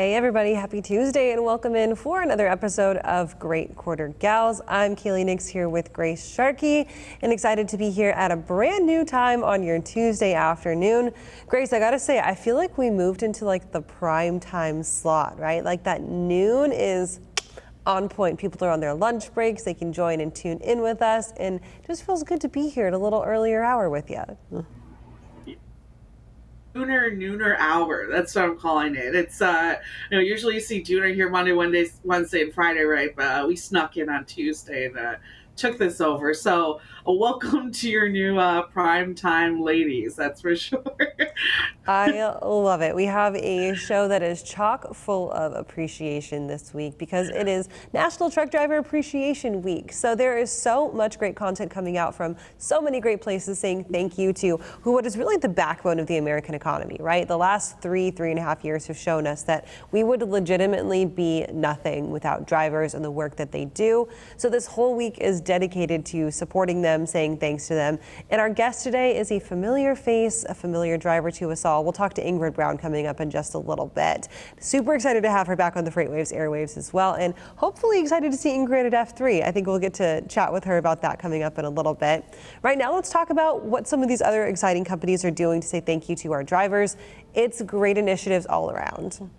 Hey everybody, happy Tuesday and welcome in for another episode of Great Quarter Gals. I'm Kaylee Nix here with Grace Sharkey and excited to be here at a brand new time on your Tuesday afternoon. Grace, I gotta say, I feel like we moved into like the prime time slot, right? Like that noon is on point. People are on their lunch breaks, they can join and tune in with us, and it just feels good to be here at a little earlier hour with you. Nooner hour. That's what I'm calling it. It's usually you see Dooner here Monday, Wednesday, and Friday, right? But we snuck in on Tuesday and took this over. So welcome to your new prime time ladies. That's for sure. I love it. We have a show that is chock full of appreciation this week because it is National Truck Driver Appreciation Week. So there is so much great content coming out from so many great places saying thank you to what is really the backbone of the American economy, right? The last three and a half years have shown us that we would legitimately be nothing without drivers and the work that they do. So this whole week is dedicated to supporting them, saying thanks to them. And our guest today is a familiar face, a familiar driver to us all. We'll talk to Ingrid Brown coming up in just a little bit. Super excited to have her back on the FreightWaves airwaves as well, and hopefully excited to see Ingrid at F3. I think we'll get to chat with her about that coming up in a little bit. Right now, let's talk about what some of these other exciting companies are doing to say thank you to our drivers. It's great initiatives all around.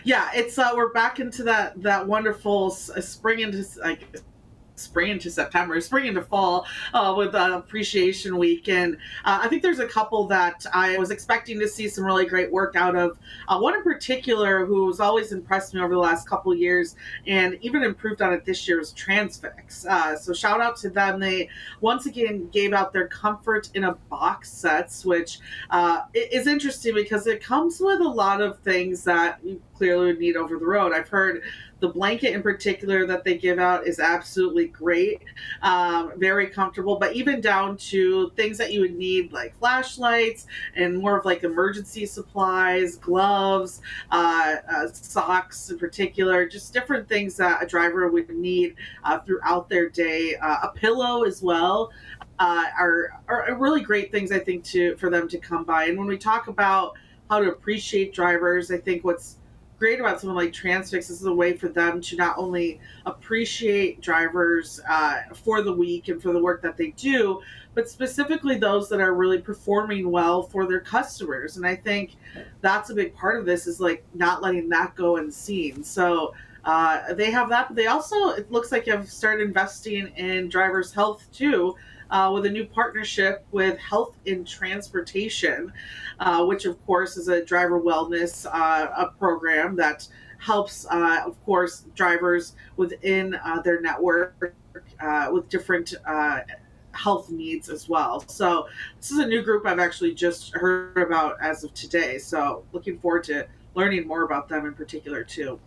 Yeah, it's we're back into that wonderful spring into September, spring into fall with Appreciation Week. And I think there's a couple that I was expecting to see some really great work out of. One in particular who's always impressed me over the last couple of years and even improved on it this year is Transfix. So shout out to them. They once again gave out their Comfort in a Box sets, which is interesting because it comes with a lot of things that you clearly would need over the road. I've heard the blanket in particular that they give out is absolutely great, very comfortable, but even down to things that you would need like flashlights and more of like emergency supplies, gloves, socks in particular, just different things that a driver would need throughout their day. A pillow as well. Are really great things, I think, for them to come by. And when we talk about how to appreciate drivers, I think what's great about someone like Transfix is a way for them to not only appreciate drivers for the week and for the work that they do, but specifically those that are really performing well for their customers. And I think that's a big part of this is like not letting that go unseen. So they have that. But they also, it looks like, have started investing in drivers' health too. With a new partnership with Health in Transportation, which of course is a driver wellness a program that helps, of course, drivers within their network with different health needs as well. So this is a new group I've actually just heard about as of today. So looking forward to learning more about them in particular too.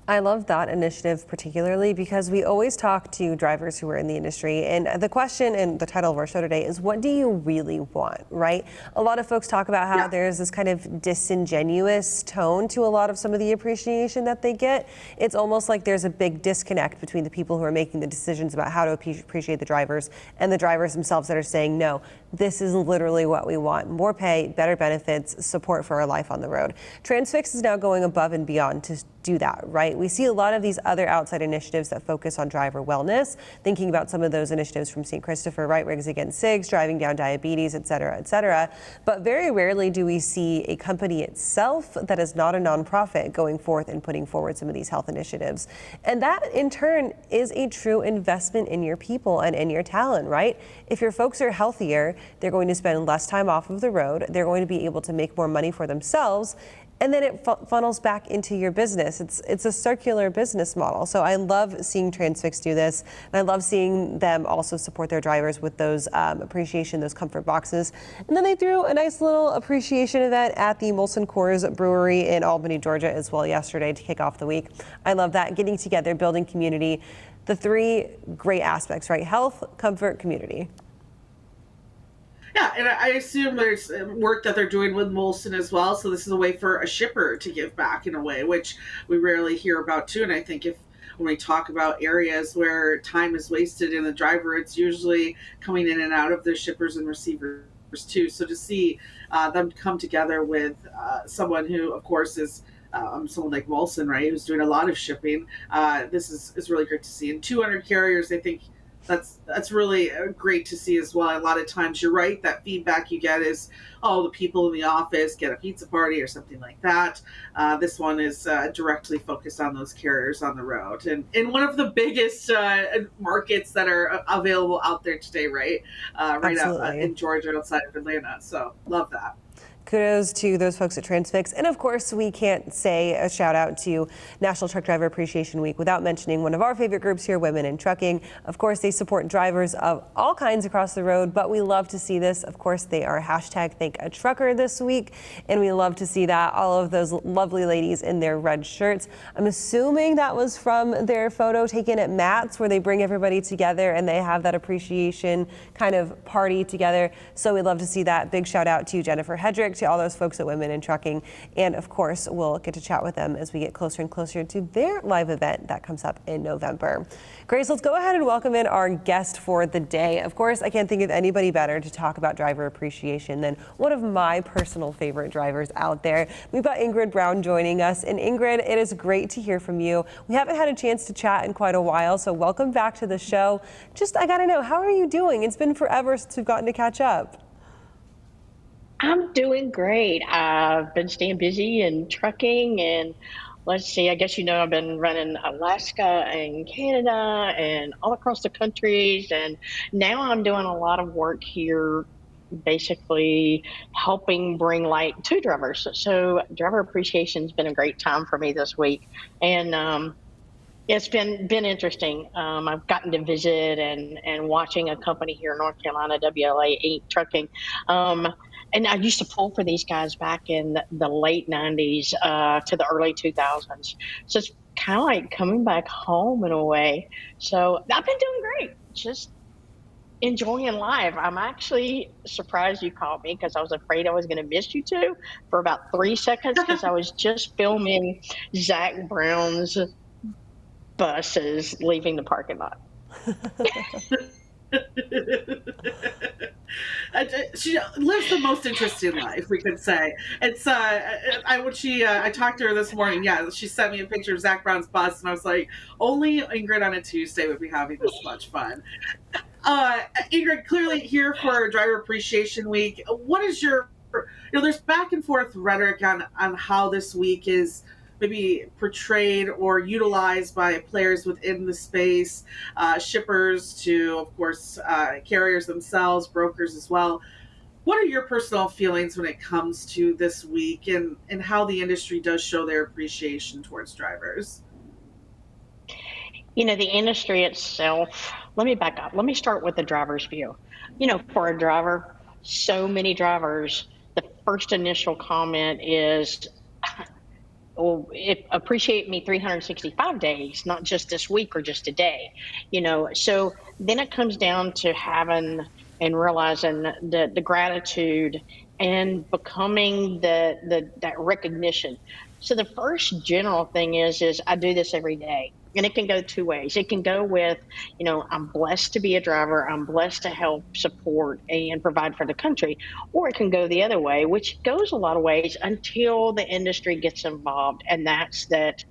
I love that initiative particularly because we always talk to drivers who are in the industry, and the question and the title of our show today is, what do you really want, right? A lot of folks talk about how there's this kind of disingenuous tone to a lot of some of the appreciation that they get. It's almost like there's a big disconnect between the people who are making the decisions about how to appreciate the drivers and the drivers themselves that are saying, no, this is literally what we want. More pay, better benefits, support for our life on the road. Transfix is now going above and beyond to do that, right? We see a lot of these other outside initiatives that focus on driver wellness, thinking about some of those initiatives from St. Christopher, Right Rigs Against SIGs, driving down diabetes, et cetera, but very rarely do we see a company itself that is not a nonprofit going forth and putting forward some of these health initiatives. And that in turn is a true investment in your people and in your talent, right? If your folks are healthier, they're going to spend less time off of the road, they're going to be able to make more money for themselves, and then it funnels back into your business. It's a circular business model. So I love seeing Transfix do this, and I love seeing them also support their drivers with those appreciation, those comfort boxes. And then they threw a nice little appreciation event at the Molson Coors Brewery in Albany, Georgia as well yesterday to kick off the week. I love that, getting together, building community. The three great aspects, right? Health, comfort, community. Yeah, and I assume there's work that they're doing with Molson as well. So this is a way for a shipper to give back in a way, which we rarely hear about too. And I think when we talk about areas where time is wasted in the driver, it's usually coming in and out of their shippers and receivers too. So to see them come together with someone who, of course, is someone like Wilson, right, who's doing a lot of shipping. This is really great to see. And 200 carriers, I think that's really great to see as well. A lot of times, you're right, that feedback you get is, oh, the people in the office get a pizza party or something like that. This one is directly focused on those carriers on the road, and in one of the biggest markets that are available out there today, right? Right out Absolutely. in Georgia, outside of Atlanta. So love that. Kudos to those folks at Transfix. And of course, we can't say a shout out to National Truck Driver Appreciation Week without mentioning one of our favorite groups here, Women in Trucking. Of course, they support drivers of all kinds across the road, but we love to see this. Of course, they are hashtag Thank a Trucker this week, and we love to see that. All of those lovely ladies in their red shirts. I'm assuming that was from their photo taken at Matt's, where they bring everybody together and they have that appreciation kind of party together. So we love to see that. Big shout out to Jennifer Hedrick, to all those folks at Women in Trucking. And of course, we'll get to chat with them as we get closer and closer to their live event that comes up in November. Grace, let's go ahead and welcome in our guest for the day. Of course, I can't think of anybody better to talk about driver appreciation than one of my personal favorite drivers out there. We've got Ingrid Brown joining us. And Ingrid, it is great to hear from you. We haven't had a chance to chat in quite a while, so welcome back to the show. I gotta know, how are you doing? It's been forever since we've gotten to catch up. I'm doing great. I've been staying busy in trucking, and let's see, I guess I've been running Alaska and Canada and all across the countries, and now I'm doing a lot of work here, basically helping bring light to drivers. So driver appreciation has been a great time for me this week, and it's been interesting. I've gotten to visit and watching a company here in North Carolina, WLA Inc. Trucking. And I used to pull for these guys back in the late 90s to the early 2000s. So it's kind of like coming back home in a way. So I've been doing great, just enjoying life. I'm actually surprised you called me because I was afraid I was going to miss you two for about 3 seconds because I was just filming Zach Brown's buses leaving the parking lot. She lives the most interesting life, we could say. It's I talked to her this morning. Yeah, she sent me a picture of Zach Brown's bus, and I was like, only Ingrid on a Tuesday would be having this much fun. Ingrid, clearly here for Driver Appreciation Week. What is your, there's back and forth rhetoric on how this week is maybe portrayed or utilized by players within the space, shippers to, of course, carriers themselves, brokers as well. What are your personal feelings when it comes to this week and how the industry does show their appreciation towards drivers? The industry itself, let me back up. Let me start with the driver's view. For a driver, so many drivers, the first initial comment is, well, appreciate me 365 days, not just this week or just a day, So then it comes down to having and realizing the gratitude and becoming that recognition. So the first general thing is I do this every day. And it can go two ways. It can go with, I'm blessed to be a driver. I'm blessed to help support and provide for the country. Or it can go the other way, which goes a lot of ways until the industry gets involved. And that's that,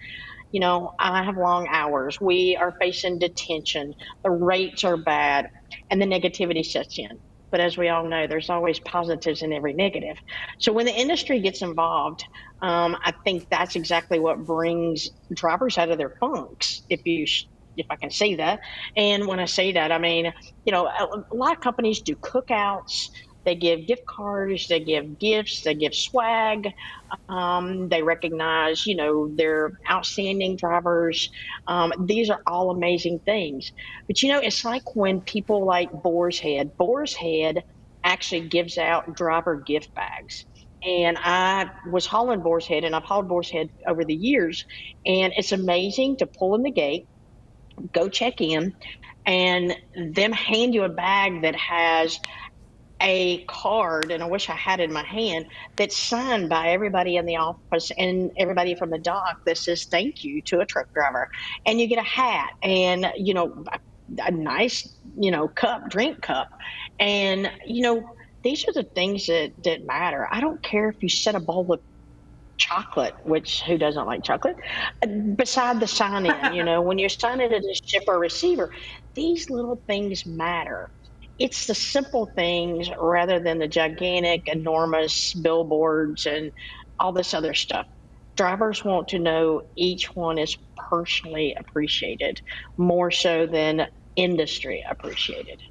I have long hours. We are facing detention. The rates are bad and the negativity sets in. But as we all know, there's always positives in every negative. So when the industry gets involved, I think that's exactly what brings drivers out of their funks, if I can say that. And when I say that, I mean, a lot of companies do cookouts. They give gift cards, they give gifts, they give swag. They recognize, their outstanding drivers. These are all amazing things. But, it's like when people like Boar's Head actually gives out driver gift bags. And I was hauling Boar's Head, and I've hauled Boar's Head over the years. And it's amazing to pull in the gate, go check in, and them hand you a bag that has a card, and I wish I had it in my hand, that's signed by everybody in the office and everybody from the dock that says thank you to a truck driver. And you get a hat and, a nice, drink cup. And, these are the things that matter. I don't care if you set a bowl of chocolate, which who doesn't like chocolate? Beside the sign in, when you're signing it as shipper receiver, these little things matter. It's the simple things rather than the gigantic, enormous billboards and all this other stuff. Drivers want to know each one is personally appreciated more so than industry appreciated.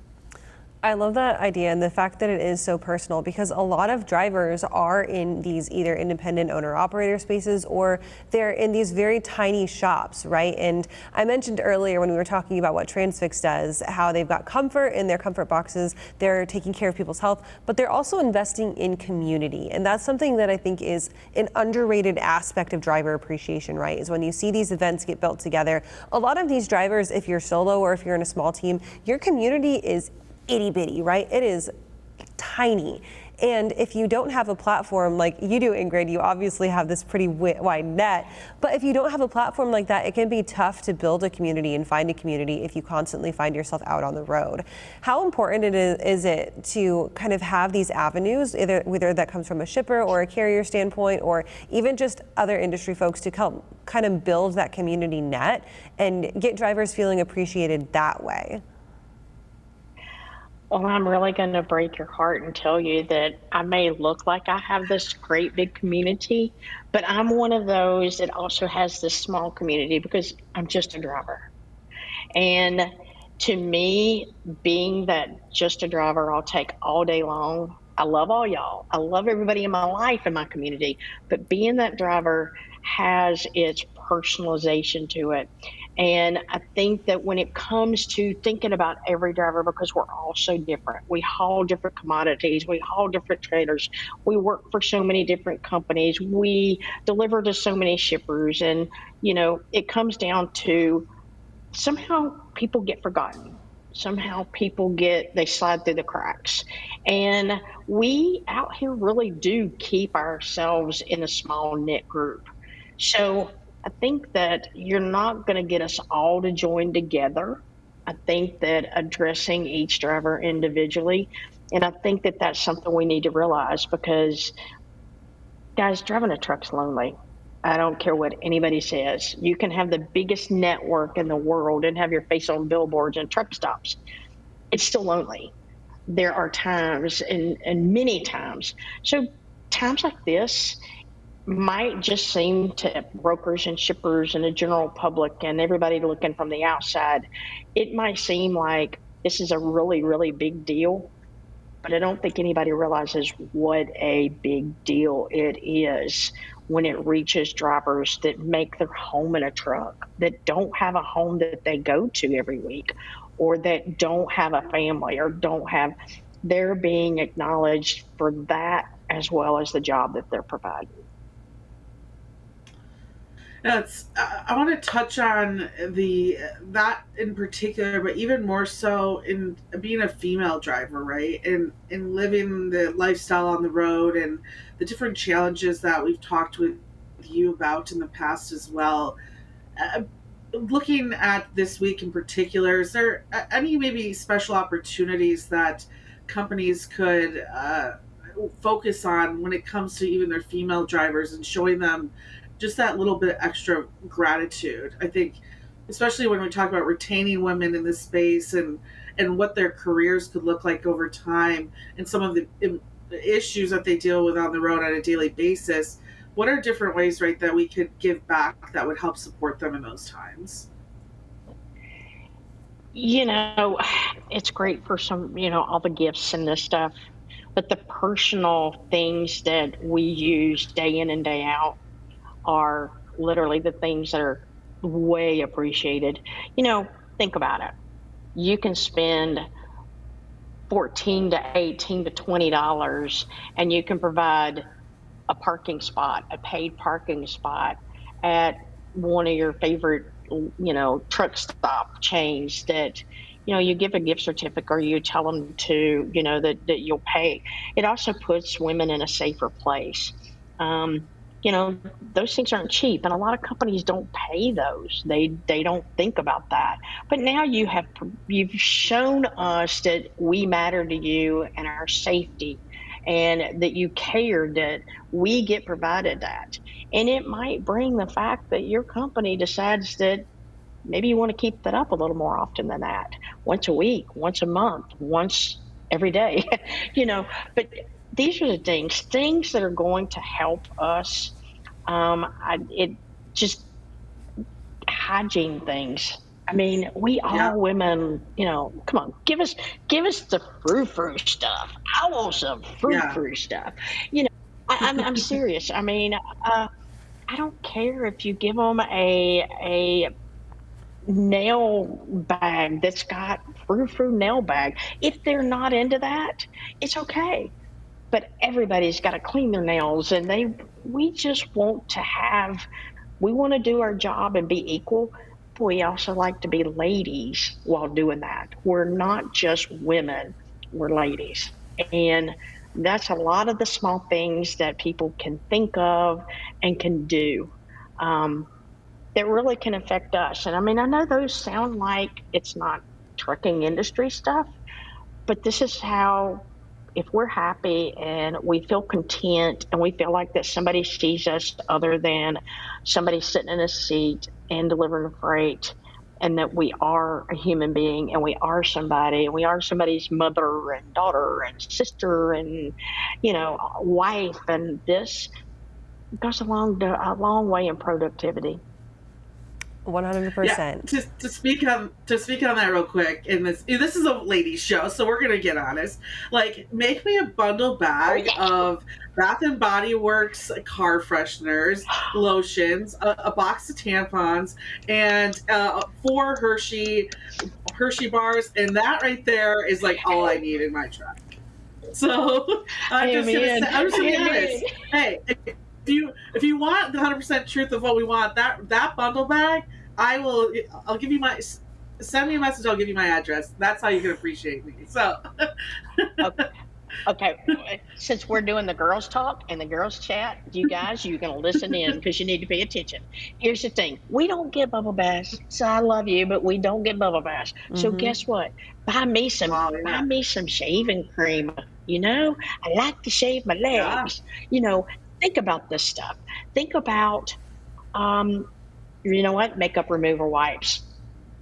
I love that idea and the fact that it is so personal, because a lot of drivers are in these either independent owner operator spaces or they're in these very tiny shops, right? And I mentioned earlier when we were talking about what Transfix does, how they've got comfort in their comfort boxes, they're taking care of people's health, but they're also investing in community. And that's something that I think is an underrated aspect of driver appreciation, right? Is when you see these events get built together. A lot of these drivers, if you're solo or if you're in a small team, your community is itty bitty, right? It is tiny. And if you don't have a platform like you do, Ingrid, you obviously have this pretty wide net, but if you don't have a platform like that, it can be tough to build a community and find a community if you constantly find yourself out on the road. How important is it to kind of have these avenues, whether that comes from a shipper or a carrier standpoint, or even just other industry folks, to help kind of build that community net and get drivers feeling appreciated that way? Well, I'm really going to break your heart and tell you that I may look like I have this great big community, but I'm one of those that also has this small community because I'm just a driver. And to me, being that just a driver, I'll take all day long. I love all y'all. I love everybody in my life and my community, but being that driver has its personalization to it. And I think that when it comes to thinking about every driver, because we're all so different, we haul different commodities, we haul different trailers, we work for so many different companies, we deliver to so many shippers. And, it comes down to somehow people get forgotten. Somehow they slide through the cracks. And we out here really do keep ourselves in a small knit group. So I think that you're not going to get us all to join together. I think that addressing each driver individually, and I think that that's something we need to realize, because guys, driving a truck's lonely. I don't care what anybody says. You can have the biggest network in the world and have your face on billboards and truck stops. It's still lonely. There are times, and many times. So times like this might just seem to brokers and shippers and the general public and everybody looking from the outside, it might seem like this is a really, really big deal. But I don't think anybody realizes what a big deal it is when it reaches drivers that make their home in a truck, that don't have a home that they go to every week, or that don't have a family, or they're being acknowledged for that as well as the job that they're providing. I want to touch on that in particular, but even more so in being a female driver, right? And living the lifestyle on the road and the different challenges that we've talked with you about in the past as well. Looking at this week in particular, is there any maybe special opportunities that companies could focus on when it comes to even their female drivers and showing them just that little bit extra gratitude? I think, especially when we talk about retaining women in this space and what their careers could look like over time and some of the issues that they deal with on the road on a daily basis, what are different ways, right, that we could give back that would help support them in those times? It's great for some, all the gifts and this stuff, but the personal things that we use day in and day out are literally the things that are way appreciated. Think about it. You can spend $14 to $18 to $20 and you can provide a parking spot, a paid parking spot at one of your favorite, truck stop chains that, you give a gift certificate or you tell them to, that you'll pay. It also puts women in a safer place. Those things aren't cheap, and a lot of companies don't pay those. They don't think about that. But now you've shown us that we matter to you and our safety, and that you care that we get provided that. And it might bring the fact that your company decides that maybe you want to keep that up a little more often than that, once a week, once a month, once every day, you know. But these are the things that are going to help us. It just hygiene things. I mean, we Yeah. all women, you know, come on, give us the frou-frou stuff. I want some Yeah. frou-frou stuff. You know, I'm serious. I mean, I don't care if you give them a nail bag that's got frou-frou nail bag. If they're not into that, it's okay. But everybody's got to clean their nails, and we just want to have, we want to do our job and be equal. But we also like to be ladies while doing that. We're not just women, we're ladies. And that's a lot of the small things that people can think of and can do. Um, that really can affect us. And I mean, I know those sound like it's not trucking industry stuff, but this is how, if we're happy and we feel content and we feel like that somebody sees us other than somebody sitting in a seat and delivering freight, and that we are a human being and we are somebody and we are somebody's mother and daughter and sister and, you know, wife, and this goes a long way in productivity. Yeah, 100%. to speak on that real quick, and this is a ladies show, so we're gonna get honest. Like, make me a bundle bag of Bath and Body Works car fresheners, lotions, a box of tampons, and 4 Hershey bars, and that right there is like all I need in my truck. So I'm just gonna be honest. Hey, if you want the 100% truth of what we want, that bundle bag, I'll give you my, send me a message. I'll give you my address. That's how you can appreciate me. So Okay, since we're doing the girls talk and the girls chat, you guys, you're going to listen in because you need to pay attention. Here's the thing. We don't get bubble baths. So I love you, but we don't get bubble baths. So guess what? wow, Buy yeah, me some shaving cream. You know, I like to shave my yeah, legs. You know, think about this stuff. Think about, um, you know what? Makeup remover wipes.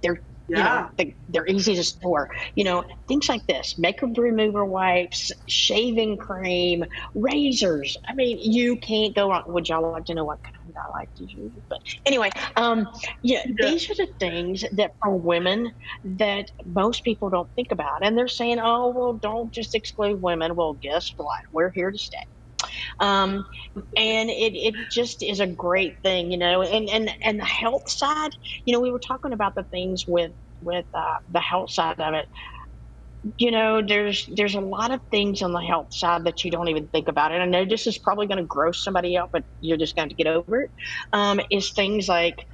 They're, you know, yeah, they're easy to store. You know, things like this: makeup remover wipes, shaving cream, razors. I mean, you can't go wrong. Would y'all like to know what kind I like to use? But anyway, yeah, yeah. these are the things that for women that most people don't think about, and they're saying, "Oh, well, don't just exclude women." Well, guess what? We're here to stay. Um, and it just is a great thing, you know. And the health side, you know, we were talking about the things with the health side of it. You know, there's a lot of things on the health side that you don't even think about. And I know this is probably going to gross somebody out, but you're just going to get over it. Is things like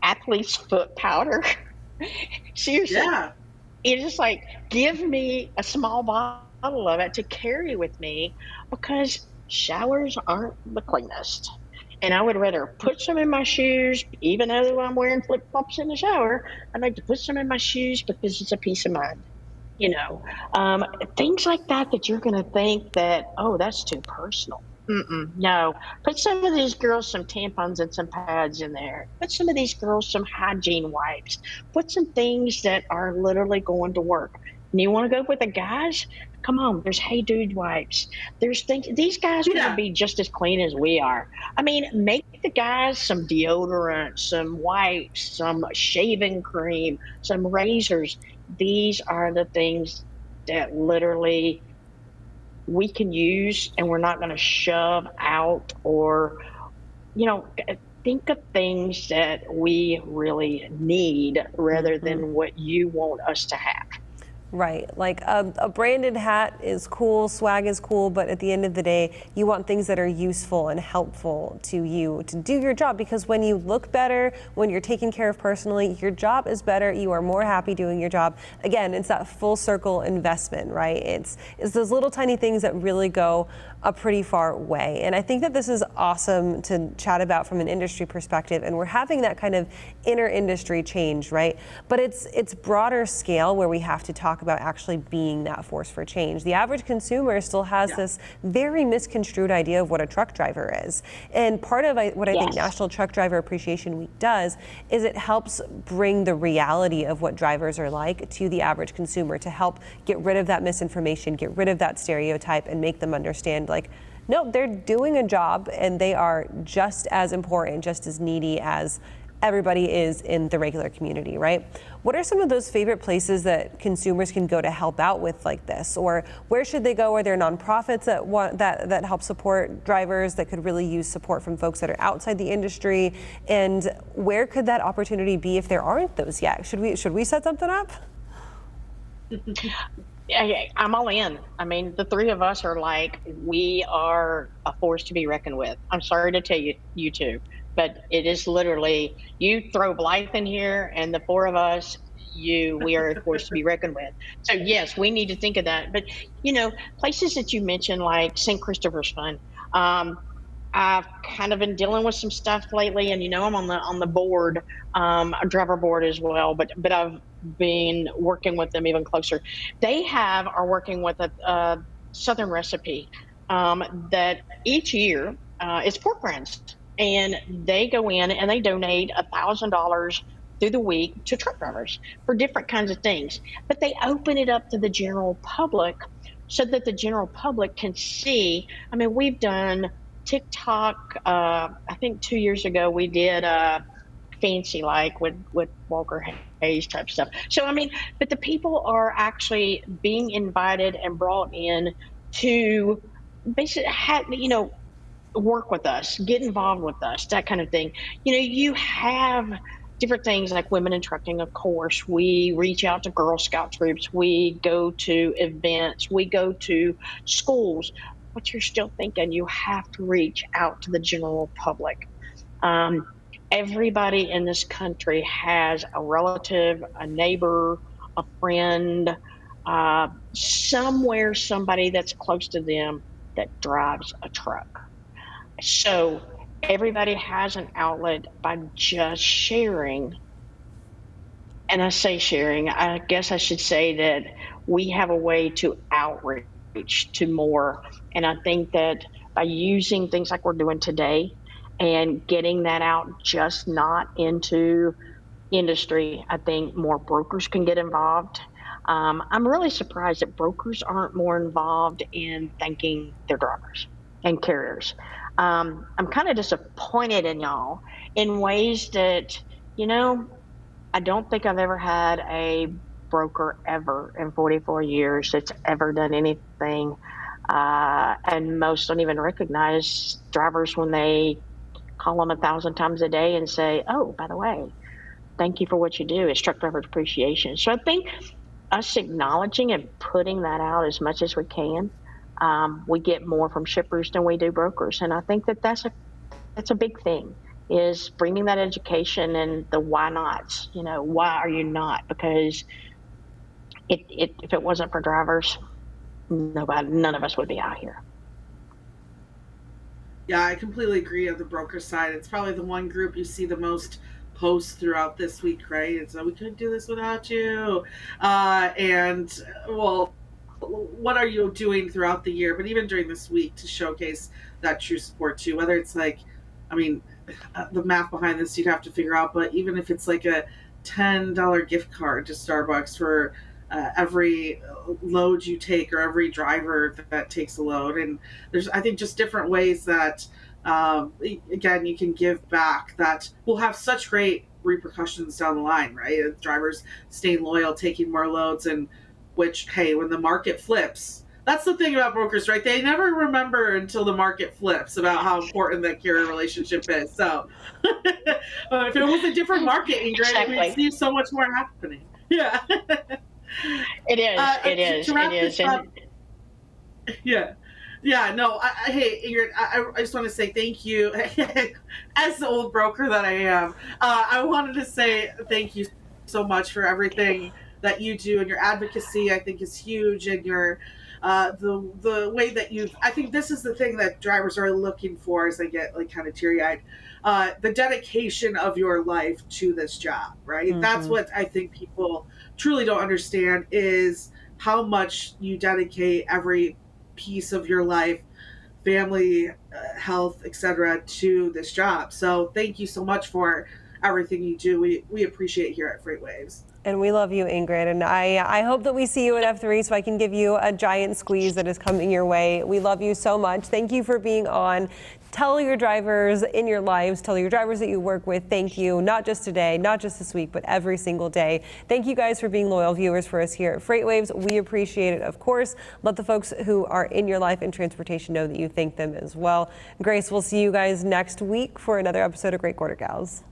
athlete's foot powder. Seriously, Yeah. it's just like, give me a small bottle of it to carry with me, because showers aren't the cleanest. And I would rather put some in my shoes, even though I'm wearing flip flops in the shower. I'd like to put some in my shoes because it's a peace of mind. You know, things like that that you're going to think that, oh, that's too personal. No, put some of these girls some tampons and some pads in there. Put some of these girls some hygiene wipes. Put some things that are literally going to work. And you want to go with the guys? Come on, there's Hey Dude wipes. There's things, these guys want to Yeah. be just as clean as we are. I mean, make the guys some deodorant, some wipes, some shaving cream, some razors. These are the things that literally we can use, and we're not going to shove out, or, you know, think of things that we really need rather than what you want us to have. Right. Like a branded hat is cool, swag is cool, but at the end of the day, you want things that are useful and helpful to you to do your job, because when you look better, when you're taken care of personally, your job is better. You are more happy doing your job. Again, it's that full circle investment, right? It's those little tiny things that really go a pretty far way. And I think that this is awesome to chat about from an industry perspective, and we're having that kind of inter-industry change, right? But it's broader scale where we have to talk talk about actually being that force for change. The average consumer still has this very misconstrued idea of what a truck driver is. And part of what I think National Truck Driver Appreciation Week does is it helps bring the reality of what drivers are like to the average consumer, to help get rid of that misinformation, get rid of that stereotype, and make them understand, like, no, they're doing a job and they are just as important, just as needy as everybody is in the regular community, right? What are some of those favorite places that consumers can go to help out with like this? Or where should they go? Are there nonprofits that help support drivers that could really use support from folks that are outside the industry? And where could that opportunity be if there aren't those yet? Should we set something up? I'm all in. I mean, the three of us are like, we are a force to be reckoned with. I'm sorry to tell you two, but it is literally, you throw Blythe in here and the four of us, we are a force to be reckoned with. So yes, we need to think of that. But places that you mentioned, like St. Christopher's Fund, I've kind of been dealing with some stuff lately, and I'm on the board, a driver board as well. But I've been working with them even closer. They are working with a Southern recipe that each year is pork rinds, and they go in and they donate $1,000 through the week to truck drivers for different kinds of things. But they open it up to the general public so that the general public can see. I mean, we've done TikTok. I think 2 years ago we did fancy like with Walker Hayes type stuff. So I mean, but the people are actually being invited and brought in to basically work with us, get involved with us, that kind of thing. You have different things like Women in Trucking, of course. We reach out to Girl Scout troops. We go to events. We go to schools. But you're still thinking you have to reach out to the general public. Everybody in this country has a relative, a neighbor, a friend, somewhere, somebody that's close to them that drives a truck. So everybody has an outlet by just sharing. And I say sharing, I guess I should say that we have a way to outreach to more. And I think that by using things like we're doing today and getting that out, just not into industry, I think more brokers can get involved. I'm really surprised that brokers aren't more involved in thanking their drivers and carriers. I'm kind of disappointed in y'all in ways that, I don't think I've ever had a broker ever in 44 years that's ever done anything. And most don't even recognize drivers when they call them 1,000 times a day and say, oh, by the way, thank you for what you do. It's Truck Drivers Appreciation. So I think us acknowledging and putting that out as much as we can, we get more from shippers than we do brokers. And I think that's a big thing, is bringing that education and the why nots. Why are you not? Because if it wasn't for drivers, none of us would be out here. Yeah, I completely agree on the broker side. It's probably the one group you see the most posts throughout this week, right? And so we couldn't do this without you. Well, what are you doing throughout the year, but even during this week, to showcase that true support too? Whether it's like, the math behind this you'd have to figure out, but even if it's like a $10 gift card to Starbucks for every load you take, or every driver that takes a load. And there's, I think, just different ways that, again, you can give back that will have such great repercussions down the line, right? Drivers staying loyal, taking more loads, and which, hey, when the market flips, that's the thing about brokers, right? They never remember until the market flips about how important that carrier relationship is. So if it was a different market, Ingrid, Exactly. we'd see so much more happening. Yeah. It is. To wrap It is. this up, yeah. Yeah, no, hey, Ingrid, I just want to say thank you. As the old broker that I am, I wanted to say thank you so much for everything that you do, and your advocacy, I think, is huge, and your the way that I think this is the thing that drivers are looking for as they get like kind of teary-eyed. the dedication of your life to this job, right? That's what I think people truly don't understand, is how much you dedicate every piece of your life, family, health, etc., to this job. So thank you so much for everything you do. We appreciate it here at FreightWaves. And we love you, Ingrid. And I hope that we see you at F3 so I can give you a giant squeeze that is coming your way. We love you so much. Thank you for being on. Tell your drivers in your lives, tell your drivers that you work with, thank you, not just today, not just this week, but every single day. Thank you guys for being loyal viewers for us here at FreightWaves. We appreciate it, of course. Let the folks who are in your life in transportation know that you thank them as well. Grace, we'll see you guys next week for another episode of Great Quarter Gals.